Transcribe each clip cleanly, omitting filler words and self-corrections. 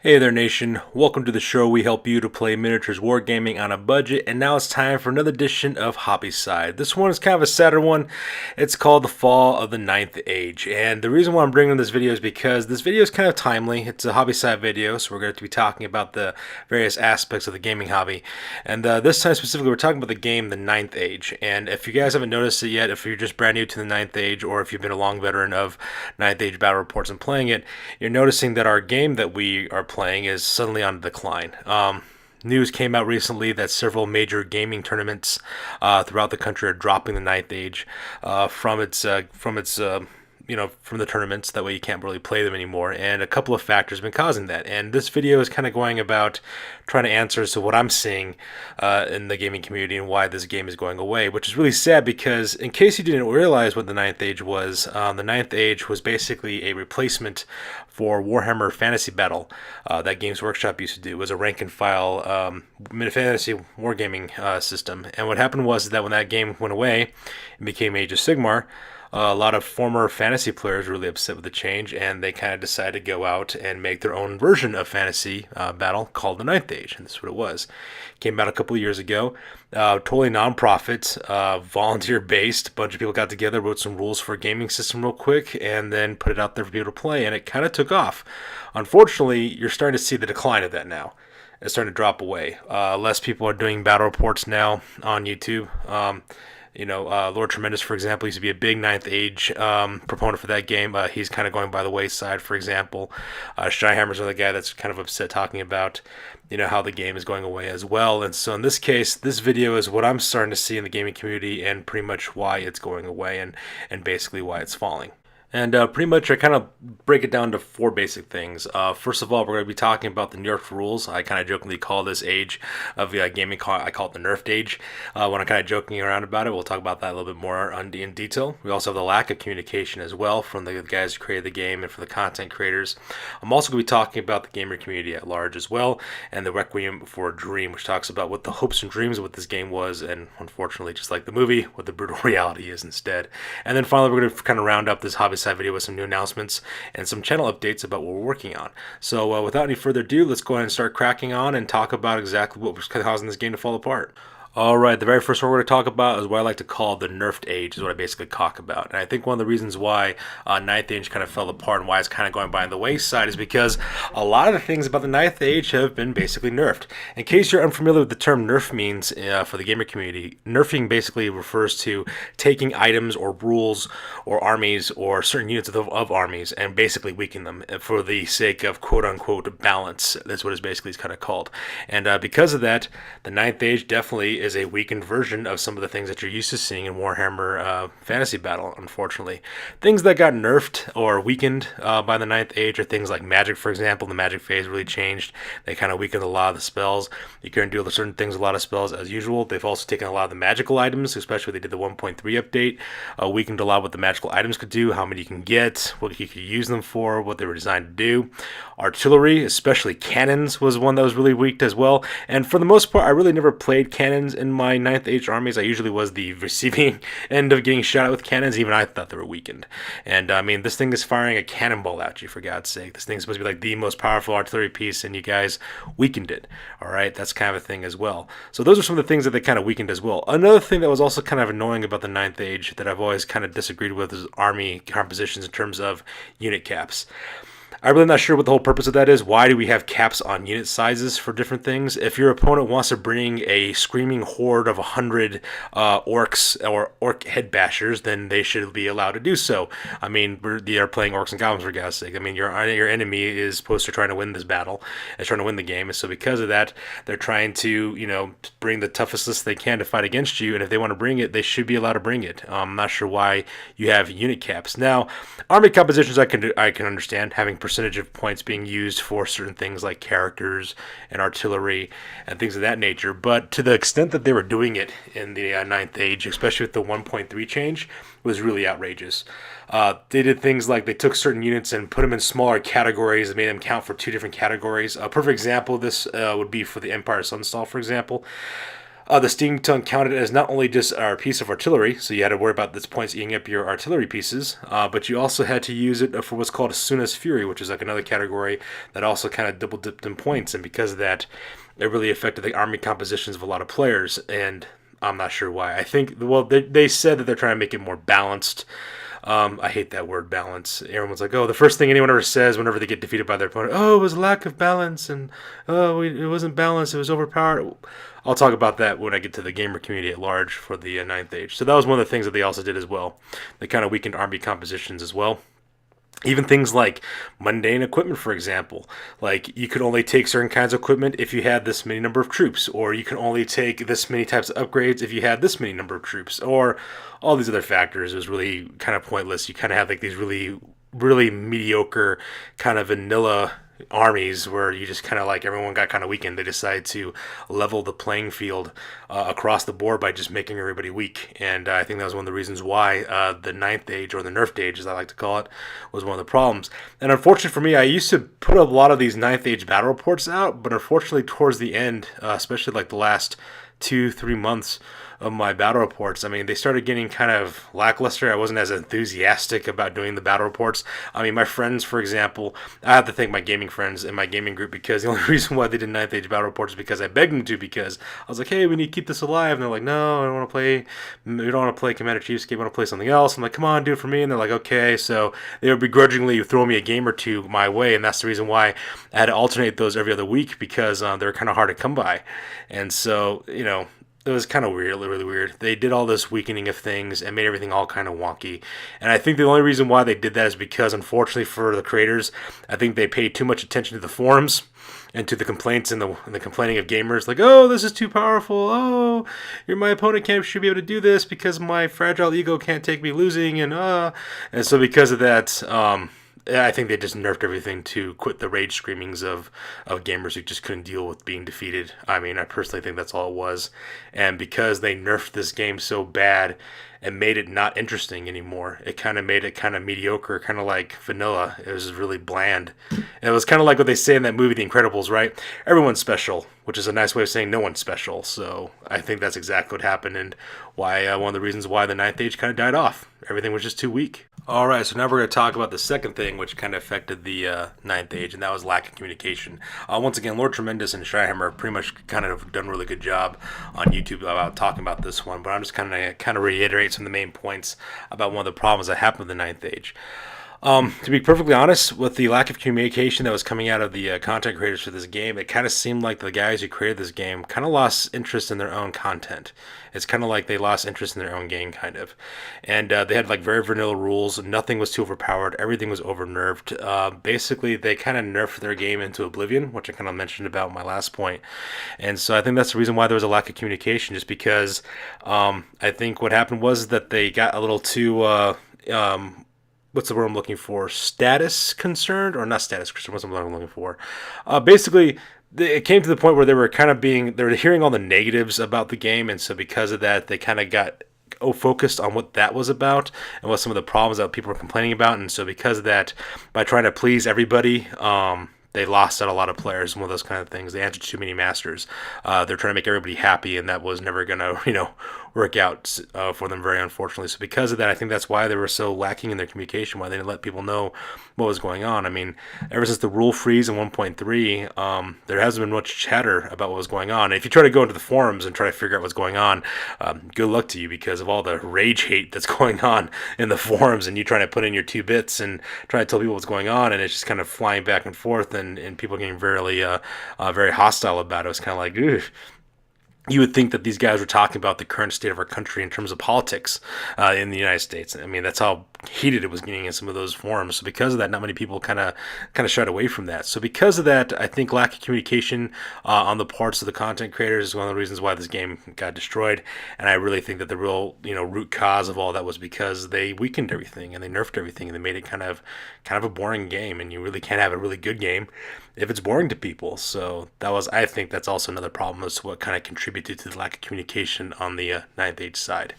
Hey there, nation. Welcome to the show. We help you to play miniatures wargaming on a budget, and now it's time for another edition of Hobby Side. This one is kind of a sadder one. It's called The Fall of the Ninth Age, and the reason why I'm bringing this video is because this video is kind of timely. It's a Hobby Side video, so we're going to be talking about the various aspects of the gaming hobby, and this time specifically we're talking about the game The Ninth Age. And if you guys haven't noticed it yet, if you're just brand new to the Ninth Age, or if you've been a long veteran of Ninth Age battle reports and playing it, you're noticing that our game that we are playing is suddenly on decline. News came out recently that several major gaming tournaments throughout the country are dropping the Ninth Age from the tournaments. That way you can't really play them anymore, and a couple of factors have been causing that. And this video is kind of going about trying to answer to what I'm seeing in the gaming community and why this game is going away, which is really sad because in case you didn't realize what the Ninth Age was, the Ninth Age was basically a replacement for Warhammer Fantasy Battle that Games Workshop used to do. It was a rank and file fantasy wargaming system. And what happened was that when that game went away and became Age of Sigmar, a lot of former fantasy players were really upset with the change, and they kind of decided to go out and make their own version of fantasy battle called the Ninth Age, and this is what it was. Came out a couple of years ago, totally non-profit, volunteer-based. A bunch of people got together, wrote some rules for a gaming system real quick, and then put it out there for people to play, and it kind of took off. Unfortunately, you're starting to see the decline of that now. It's starting to drop away. Less people are doing battle reports now on YouTube. Lord Tremendous, for example, used to be a big Ninth Age proponent for that game. He's kind of going by the wayside, for example. Shyhammer's another guy that's kind of upset talking about, how the game is going away as well. And so in this case, this video is what I'm starting to see in the gaming community and pretty much why it's going away and basically why it's falling. And pretty much I kind of break it down to four basic things. First of all, we're going to be talking about the nerfed rules. I kind of jokingly call this age of gaming, I call it the Nerfed Age. When I'm kind of joking around about it, we'll talk about that a little bit more in detail. We also have the lack of communication as well from the guys who created the game and for the content creators. I'm also going to be talking about the gamer community at large as well, and the Requiem for a Dream, which talks about what the hopes and dreams of what this game was, and unfortunately, just like the movie, what the brutal reality is instead. And then finally, we're going to kind of round up this hobby side video with some new announcements and some channel updates about what we're working on. So without any further ado, let's go ahead and start cracking on and talk about exactly what was causing this game to fall apart. Alright, the very first one we're going to talk about is what I like to call the Nerfed Age, is what I basically talk about. And I think one of the reasons why Ninth Age kind of fell apart and why it's kind of going by the wayside is because a lot of the things about the Ninth Age have been basically nerfed. In case you're unfamiliar with the term nerf means for the gamer community, nerfing basically refers to taking items or rules or armies or certain units of armies and basically weakening them for the sake of quote-unquote balance. That's what it's basically kind of called. And because of that, the Ninth Age definitely is a weakened version of some of the things that you're used to seeing in Warhammer Fantasy Battle, unfortunately. Things that got nerfed or weakened by the Ninth Age are things like magic, for example. The magic phase really changed. They kind of weakened a lot of the spells. You couldn't do certain things, a lot of spells as usual. They've also taken a lot of the magical items, especially when they did the 1.3 update, weakened a lot of what the magical items could do, how many you can get, what you could use them for, what they were designed to do. Artillery, especially cannons, was one that was really weak as well. And for the most part, I really never played cannons in my Ninth Age armies. I usually was the receiving end of getting shot at with cannons. Even I thought they were weakened. And I mean, this thing is firing a cannonball at you, for God's sake. This thing's supposed to be like the most powerful artillery piece, and you guys weakened it. All right, that's kind of a thing as well. So those are some of the things that they kind of weakened as well. Another thing that was also kind of annoying about the Ninth Age that I've always kind of disagreed with is army compositions in terms of unit caps. I'm really not sure what the whole purpose of that is. Why do we have caps on unit sizes for different things? If your opponent wants to bring a screaming horde of 100 orcs or orc head bashers, then they should be allowed to do so. I mean, they are playing orcs and goblins, for God's sake. I mean, your enemy is supposed to try to win this battle, is trying to win the game, and so because of that, they're trying to, bring the toughest list they can to fight against you, and if they want to bring it, they should be allowed to bring it. I'm not sure why you have unit caps. Now, army compositions I can understand, having percentage of points being used for certain things like characters and artillery and things of that nature, but to the extent that they were doing it in the Ninth Age, especially with the 1.3 change, was really outrageous. They did things like they took certain units and put them in smaller categories and made them count for two different categories. A perfect example of this would be for the Empire Sunstal, for example. The steam tongue counted as not only just our piece of artillery, so you had to worry about this points eating up your artillery pieces, but you also had to use it for what's called Suna's Fury, which is like another category that also kind of double dipped in points, and because of that, it really affected the army compositions of a lot of players, and I'm not sure why. I think, well, they said that they're trying to make it more balanced. I hate that word balance. Everyone's like, oh, the first thing anyone ever says whenever they get defeated by their opponent, oh, it was lack of balance, and oh, it wasn't balanced, it was overpowered. I'll talk about that when I get to the gamer community at large for the Ninth Age. So that was one of the things that they also did as well. They kind of weakened army compositions as well. Even things like mundane equipment, for example. Like, you could only take certain kinds of equipment if you had this many number of troops, or you can only take this many types of upgrades if you had this many number of troops, or all these other factors. It was really kind of pointless. You kind of have like these really, really mediocre kind of vanilla armies where you just kind of like everyone got kind of weakened. They decided to level the playing field across the board by just making everybody weak, and I think that was one of the reasons why the Ninth Age, or the Nerfed Age as I like to call it, was one of the problems. And unfortunately for me, I used to put a lot of these Ninth Age battle reports out, but unfortunately towards the end, especially like the last 2-3 months of my battle reports, I mean, they started getting kind of lackluster. I wasn't as enthusiastic about doing the battle reports. I mean, my friends, for example, I have to thank my gaming friends in my gaming group, because the only reason why they did Ninth Age battle reports is because I begged them to, because I was like, hey, we need to keep this alive. And they're like, no, I don't want to play, we don't want to play Commander CheapSkate, we want to play something else. I'm like, come on, do it for me. And they're like, okay. So they would begrudgingly throw me a game or two my way, and that's the reason why I had to alternate those every other week, because they were kind of hard to come by. And so, it was kind of weird, really weird. They did all this weakening of things and made everything all kind of wonky. And I think the only reason why they did that is because, unfortunately for the creators, I think they paid too much attention to the forums and to the complaints and the complaining of gamers, like, oh, this is too powerful. Oh, my opponent should be able to do this because my fragile ego can't take me losing, and so because of that, I think they just nerfed everything to quit the rage screamings of gamers who just couldn't deal with being defeated. I mean, I personally think that's all it was. And because they nerfed this game so bad and made it not interesting anymore, it kind of made it kind of mediocre, kind of like vanilla. It was really bland. And it was kind of like what they say in that movie, The Incredibles, right? Everyone's special, which is a nice way of saying no one's special. So I think that's exactly what happened, and why one of the reasons why the Ninth Age kind of died off. Everything was just too weak. All right, so now we're going to talk about the second thing which kind of affected the Ninth Age, and that was lack of communication. Once again, Lord Tremendous and Schreihammer pretty much kind of done a really good job on YouTube about talking about this one, but I'm just kind of reiterate some of the main points about one of the problems that happened with the Ninth Age. To be perfectly honest, with the lack of communication that was coming out of the content creators for this game, it kind of seemed like the guys who created this game kind of lost interest in their own content. It's kind of like they lost interest in their own game, kind of. And they had like very vanilla rules. Nothing was too overpowered. Everything was over-nerfed. Basically, they kind of nerfed their game into oblivion, which I kind of mentioned about in my last point. And so I think that's the reason why there was a lack of communication, just because I think what happened was that they got a little too... what's the word I'm looking for? Status concerned, or not status concerned? What's the word I'm looking for? Basically, it came to the point where they were hearing all the negatives about the game, and so because of that, they kind of got focused on what that was about and what some of the problems that people were complaining about, and so because of that, by trying to please everybody, they lost out a lot of players. One of those kind of things. They answered too many masters. They're trying to make everybody happy, and that was never gonna, work out for them, very unfortunately. So because of that, I think that's why they were so lacking in their communication. Why they didn't let people know what was going on. I mean, ever since the rule freeze in 1.3, there hasn't been much chatter about what was going on. And if you try to go into the forums and try to figure out what's going on, good luck to you, because of all the rage hate that's going on in the forums, and you trying to put in your 2 bits and try to tell people what's going on, and it's just kind of flying back and forth, and people getting very hostile about it. It's kind of like, ugh. You would think that these guys were talking about the current state of our country in terms of politics in the United States. I mean, that's how heated it was getting in some of those forums. So because of that, not many people kind of shied away from that. So because of that, I think lack of communication on the parts of the content creators is one of the reasons why this game got destroyed. And I really think that the real root cause of all that was because they weakened everything and they nerfed everything and they made it kind of a boring game. And you really can't have a really good game if it's boring to people. So I think that's also another problem as to what kind of contributed to the lack of communication on the Ninth Age side.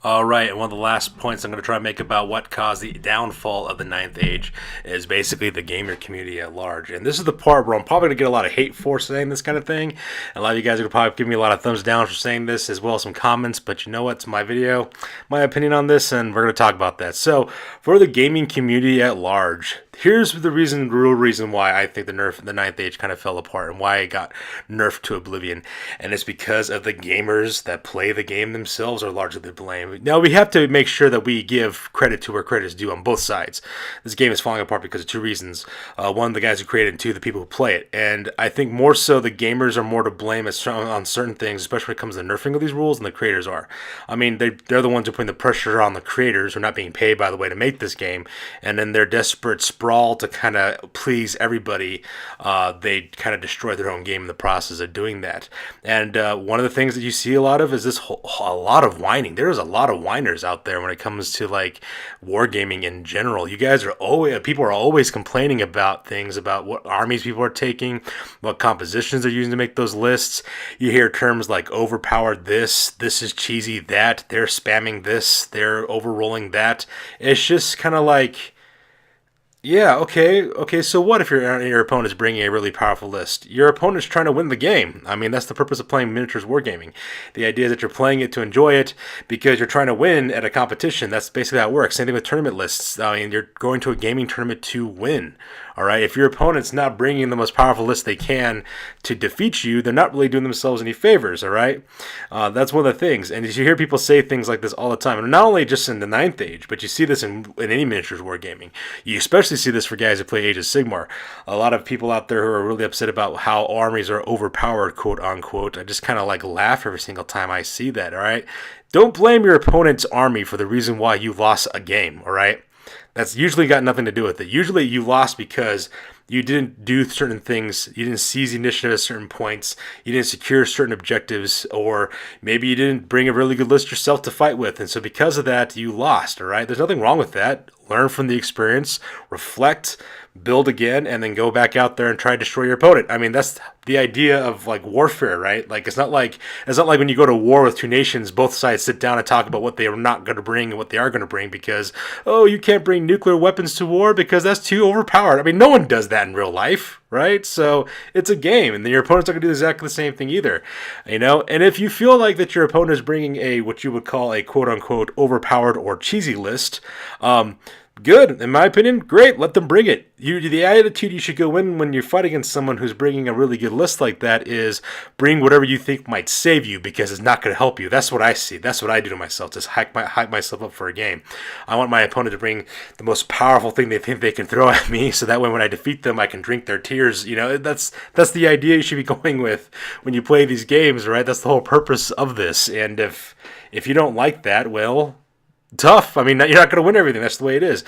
All right, and one of the last points I'm going to try to make about what caused the downfall of the Ninth Age is basically the gamer community at large. And this is the part where I'm probably going to get a lot of hate for saying this kind of thing. A lot of you guys are going to probably give me a lot of thumbs down for saying this, as well as some comments. But you know what? It's my video, my opinion on this, and we're going to talk about that. So, for the gaming community at large, here's the real reason why I think the Ninth Age kind of fell apart and why it got nerfed to oblivion. And it's because of the gamers that play the game themselves are largely to blame. Now, we have to make sure that we give credit to where credit is due on both sides. This game is falling apart because of two reasons. One, the guys who created it, and two, the people who play it. And I think more so the gamers are more to blame on certain things, especially when it comes to the nerfing of these rules, than the creators are. I mean, they're the ones who are putting the pressure on the creators, who are not being paid, by the way, to make this game. And then their desperate sprawl to kind of please everybody, they kind of destroy their own game in the process of doing that. And one of the things that you see a lot of is a lot of whining. There's a lot of whiners out there when it comes to like wargaming in general. People are always complaining about things, about what armies people are taking, what compositions they're using to make those lists. You hear terms like overpowered this is cheesy that, they're spamming this, they're overrolling that. It's just kind of like, yeah, okay, so what if your opponent's bringing a really powerful list? Your opponent's trying to win the game. I mean, that's the purpose of playing miniatures wargaming. The idea is that you're playing it to enjoy it because you're trying to win at a competition. That's basically how it works. Same thing with tournament lists. I mean, you're going to a gaming tournament to win. All right, if your opponent's not bringing the most powerful list they can to defeat you, they're not really doing themselves any favors, all right? That's one of the things. And you hear people say things like this all the time. And not only just in the Ninth Age, but you see this in any miniatures wargaming. You especially see this for guys who play Age of Sigmar. A lot of people out there who are really upset about how armies are overpowered, quote unquote. I just kind of like laugh every single time I see that, all right? Don't blame your opponent's army for the reason why you lost a game, all right? That's usually got nothing to do with it. Usually you lost because you didn't do certain things, you didn't seize initiative at certain points, you didn't secure certain objectives, or maybe you didn't bring a really good list yourself to fight with, and so because of that, you lost, all right? There's nothing wrong with that. Learn from the experience, reflect, build again, and then go back out there and try to destroy your opponent. I mean, that's the idea of like warfare, right? Like it's not like when you go to war with two nations, both sides sit down and talk about what they are not going to bring and what they are going to bring because, oh, you can't bring nuclear weapons to war because that's too overpowered. I mean, no one does that in real life, right? So it's a game, and then your opponent's not going to do exactly the same thing either, you know? And if you feel like that your opponent is bringing a, what you would call a quote-unquote overpowered or cheesy list, good, in my opinion, great, let them bring it. The attitude you should go in when you fight against someone who's bringing a really good list like that is bring whatever you think might save you because it's not going to help you. That's what I see. That's what I do to myself, just hype myself up for a game. I want my opponent to bring the most powerful thing they think they can throw at me so that way when I defeat them, I can drink their tears. You know, that's the idea you should be going with when you play these games, right? That's the whole purpose of this. And if you don't like that, well, tough. I mean, you're not going to win everything. That's the way it is.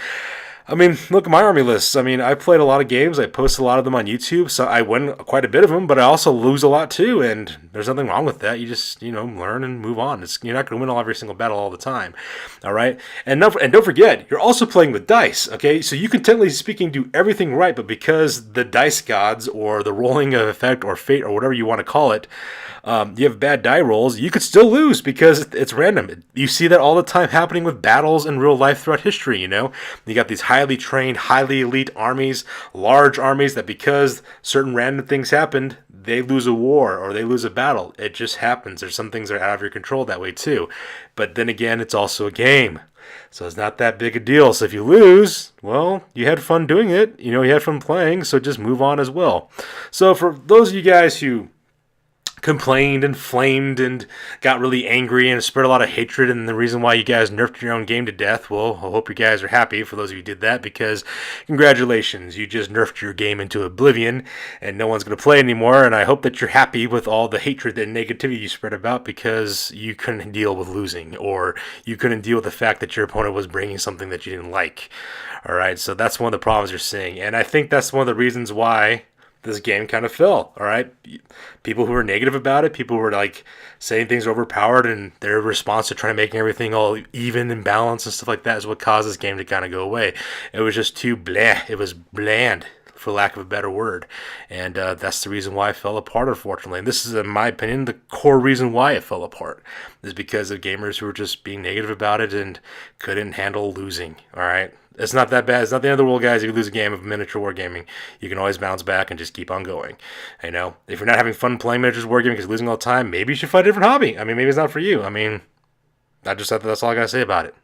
I mean, look at my army lists. I mean, I played a lot of games. I post a lot of them on YouTube, so I win quite a bit of them, but I also lose a lot too, and there's nothing wrong with that. You just, learn and move on. You're not going to win every single battle all the time, all right? And don't forget, you're also playing with dice, okay? So you can technically speaking do everything right, but because the dice gods or the rolling of effect or fate or whatever you want to call it, you have bad die rolls, you could still lose because it's random. You see that all the time happening with battles in real life throughout history, You got these highly trained, highly elite armies, large armies that because certain random things happened, they lose a war or they lose a battle. It just happens. There's some things that are out of your control that way too. But then again, it's also a game. So it's not that big a deal. So if you lose, well, you had fun doing it. You had fun playing, so just move on as well. So for those of you guys who complained and flamed and got really angry and spread a lot of hatred and the reason why you guys nerfed your own game to death, well, I hope you guys are happy for those of you who did that because congratulations, you just nerfed your game into oblivion and no one's going to play anymore, and I hope that you're happy with all the hatred and negativity you spread about because you couldn't deal with losing or you couldn't deal with the fact that your opponent was bringing something that you didn't like. All right, so that's one of the problems you're seeing, and I think that's one of the reasons why this game kind of fell, all right? People who were negative about it, people who were like saying things are overpowered, and their response to trying to make everything all even and balanced and stuff like that is what caused this game to kind of go away. It was just too blah. It was bland. for lack of a better word. And that's the reason why it fell apart, unfortunately. And this is, in my opinion, the core reason why it fell apart, is because of gamers who were just being negative about it and couldn't handle losing. All right. It's not that bad. It's not the end of the world, guys. If you lose a game of miniature wargaming, you can always bounce back and just keep on going. You know, if you're not having fun playing miniatures wargaming because you're losing all the time, maybe you should find a different hobby. I mean, maybe it's not for you. I mean, that's all I gotta say about it.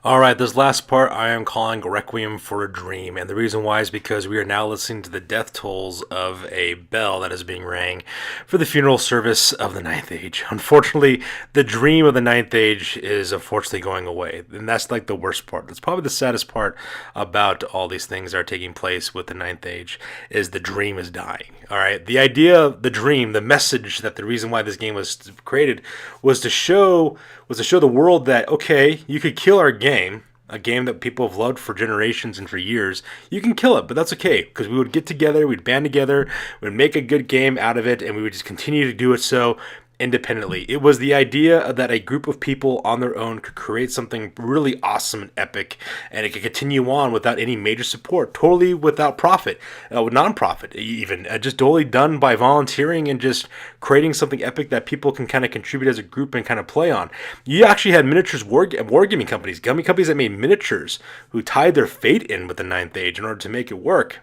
Alright, this last part I am calling Requiem for a Dream, and the reason why is because we are now listening to the death tolls of a bell that is being rang for the funeral service of the Ninth Age. Unfortunately, the dream of the Ninth Age is unfortunately going away, and that's like the worst part. That's probably the saddest part about all these things that are taking place with the Ninth Age, is the dream is dying. Alright, the idea, the dream, the message that the reason why this game was created was to show the world that, okay, you could kill our game, a game that people have loved for generations and for years. You can kill it, but that's okay, because we would get together, we'd band together, we'd make a good game out of it, and we would just continue to do it so independently. It was the idea that a group of people on their own could create something really awesome and epic, and it could continue on without any major support, totally without profit, non-profit even, just totally done by volunteering and just creating something epic that people can kind of contribute as a group and kind of play on. You actually had miniatures wargaming companies, companies that made miniatures, who tied their fate in with the Ninth Age in order to make it work.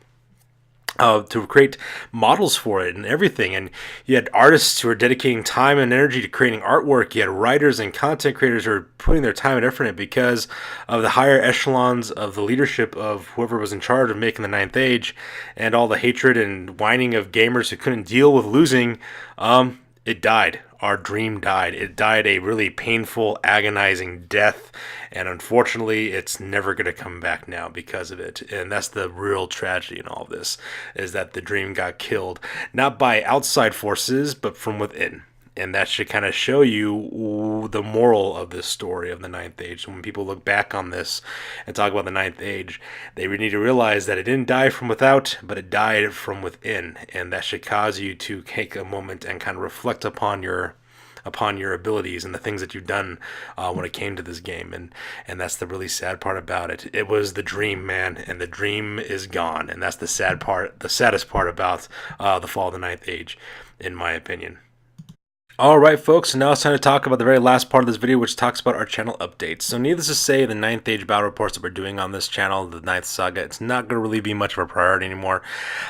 To create models for it and everything. And you had artists who were dedicating time and energy to creating artwork. You had writers and content creators who were putting their time and effort in it because of the higher echelons of the leadership of whoever was in charge of making the Ninth Age, and all the hatred and whining of gamers who couldn't deal with losing. It died. Our dream died. It died a really painful, agonizing death, and unfortunately, it's never going to come back now because of it. And that's the real tragedy in all of this, is that the dream got killed, not by outside forces, but from within. And that should kind of show you the moral of this story of the Ninth Age. So when people look back on this and talk about the Ninth Age, they need to realize that it didn't die from without, but it died from within. And that should cause you to take a moment and kind of reflect upon your abilities and the things that you've done when it came to this game. And that's the really sad part about it. It was the dream, man, and the dream is gone. And that's the saddest part about the fall of the Ninth Age, in my opinion. Alright folks, so now it's time to talk about the very last part of this video, which talks about our channel updates. So needless to say, the Ninth Age battle reports that we're doing on this channel, the Ninth Saga, it's not going to really be much of a priority anymore.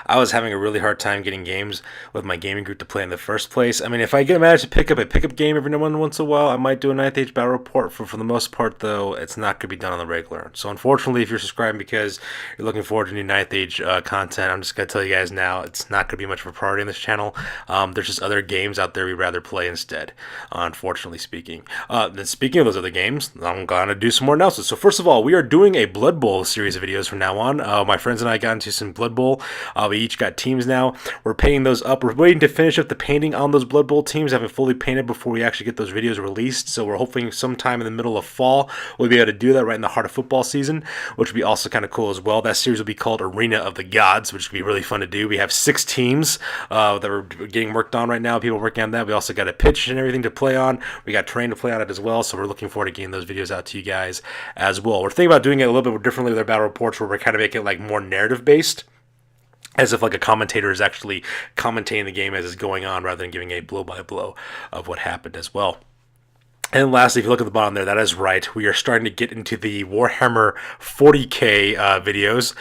I was having a really hard time getting games with my gaming group to play in the first place. I mean, if I manage to pick up a pickup game every once in a while, I might do a Ninth Age battle report. For the most part, though, it's not going to be done on the regular. So unfortunately, if you're subscribing because you're looking forward to new Ninth Age content, I'm just going to tell you guys now, it's not going to be much of a priority on this channel. There's just other games out there we'd rather play instead, unfortunately speaking. Then speaking of those other games, I'm going to do some more announcements. So first of all, we are doing a Blood Bowl series of videos from now on. My friends and I got into some Blood Bowl. We each got teams now. We're painting those up. We're waiting to finish up the painting on those Blood Bowl teams. I haven't fully painted before we actually get those videos released. So we're hoping sometime in the middle of fall, we'll be able to do that right in the heart of football season, which would be also kind of cool as well. That series will be called Arena of the Gods, which would be really fun to do. We have 6 teams that are getting worked on right now. People working on that. We also got a pitch and everything to play on. We got terrain to play on it as well, so we're looking forward to getting those videos out to you guys as well. We're thinking about doing it a little bit differently with our battle reports, where we're kind of making it like more narrative based, as if like a commentator is actually commentating the game as it's going on, rather than giving a blow by blow of what happened as well. And lastly, if you look at the bottom there, that is right. We are starting to get into the Warhammer 40k videos.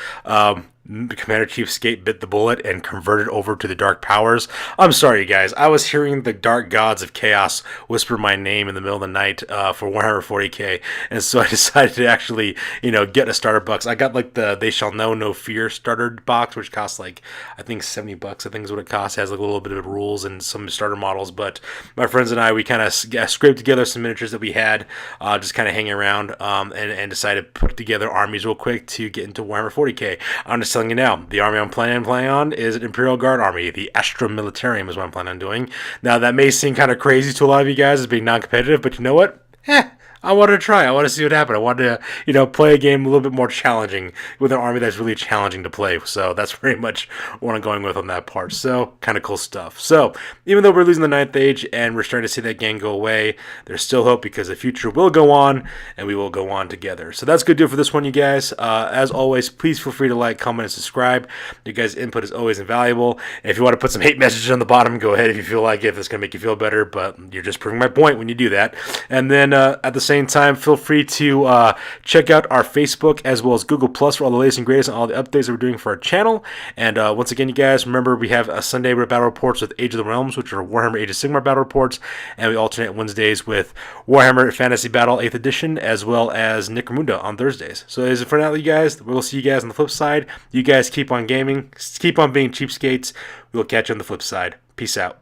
Commander CheapSkate bit the bullet and converted over to the Dark Powers. I'm sorry, you guys. I was hearing the Dark Gods of Chaos whisper my name in the middle of the night for Warhammer 40k, and so I decided to actually, get a starter box. I got like the They Shall Know No Fear starter box, which costs like, I think $70. I think is what it costs. It has like a little bit of rules and some starter models. But my friends and I, we kind of scraped together some miniatures that we had, just kind of hanging around, and decided to put together armies real quick to get into Warhammer 40k. I'm just telling you now, the army I'm planning on is an Imperial Guard army. The Astra Militarium is what I'm planning on doing. Now, that may seem kind of crazy to a lot of you guys as being non-competitive, but you know what? I wanted to try. I want to see what happened. I wanted to, play a game a little bit more challenging with an army that's really challenging to play. So that's very much what I'm going with on that part. So kind of cool stuff. So even though we're losing the Ninth Age and we're starting to see that gang go away, there's still hope because the future will go on and we will go on together. So that's good deal for this one, you guys. As always, please feel free to like, comment, and subscribe. Your guys' input is always invaluable. And if you want to put some hate messages on the bottom, go ahead if you feel like it. If it's going to make you feel better, but you're just proving my point when you do that. And then at the same time, feel free to check out our Facebook as well as Google Plus for all the latest and greatest and all the updates that we're doing for our channel. And once again, you guys, remember we have a Sunday battle reports with Age of the Realms, which are Warhammer Age of Sigmar battle reports, and we alternate Wednesdays with Warhammer Fantasy Battle 8th Edition as well as Necromunda on Thursdays. So as for now, you guys, we'll see you guys on the flip side. You guys keep on gaming, keep on being cheapskates. We'll catch you on the flip side. Peace out.